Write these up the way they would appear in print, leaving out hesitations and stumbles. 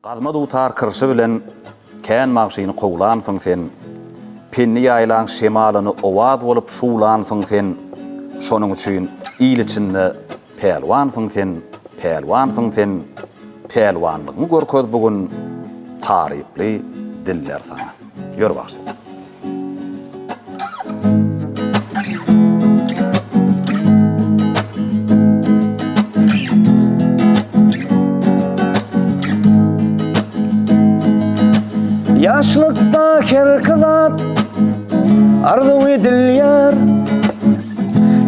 Gazma dutar kırşı bilen kän magşyny gowlansyň sen. Penni ýaýlan şemalyny owad bolup şuwlansyň sen. Şonuň üçin ýyl içinde pelwansyň sen, pelwansyň sen. Pelwanlygyň görköz bugün taryply diller sana. Ýör baksy. Yaşlıkta kerkızat arzu edilýär.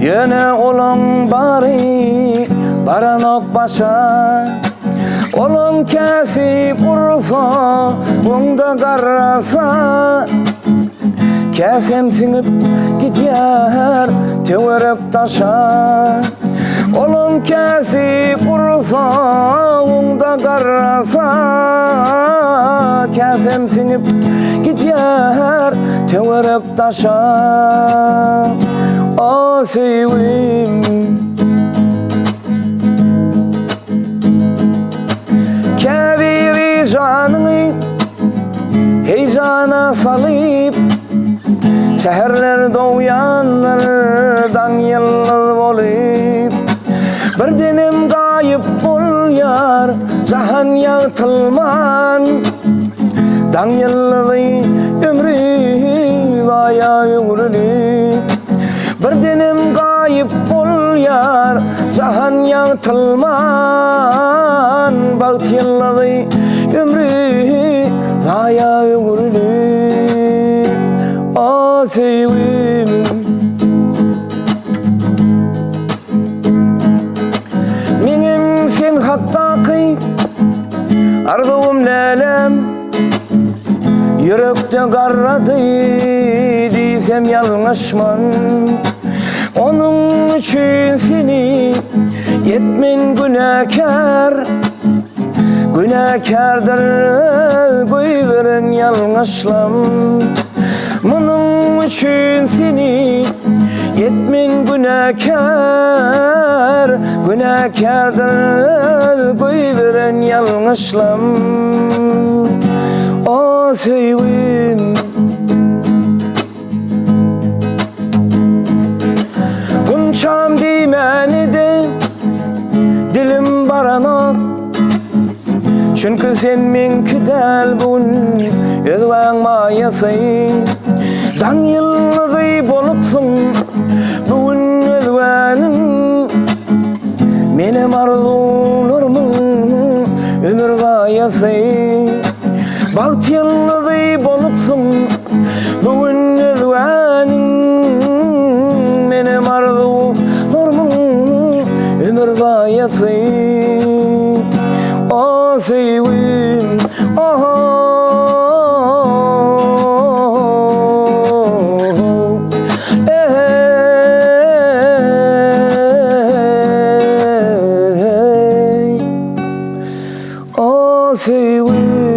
Yine olan bari baranok başa. Olan käsi kursa onda garrasa. Käsem siňip gitýär tewerip taşa. Olan käsi kursa onda garrasa. Käsem siňip gitýär tewerip taşa. O sevim keviri janyny heyjana salyp seherler doýanlardan ýyldız bolyp bir denem gaýyp bolýar jahan ýagtylman daň ýyldyzy ömrü daýa öňrülip bir denem gaýyp bolýar jahan ýagtylman bagt ýyldyzy ömrü daýa öňrülip o sevim meňem sen hakdaky arzum lelem yürekde garrady diýsem ýalňaşman. Onun üçün seni yetmen günäkär. Günäkärdir goýberen ýalňaşlam. Munun üçün seni yetmen günäkär. Günäkärdir goýberen ýalňaşlam. O sevim Günçam diýmänidi dilim baranok. Çünkü sen meňkidäl bugün özbaň maýasy. Daň ýyldyzy bolupsyň bugün özbänim. Menem arzularymyň ömür gaýasy. Bagt ýyldyzy bolupsyň bugün özbänim. Menem arzularymyň ömür gaýasy. O sevim, oh, hey, oh sevim.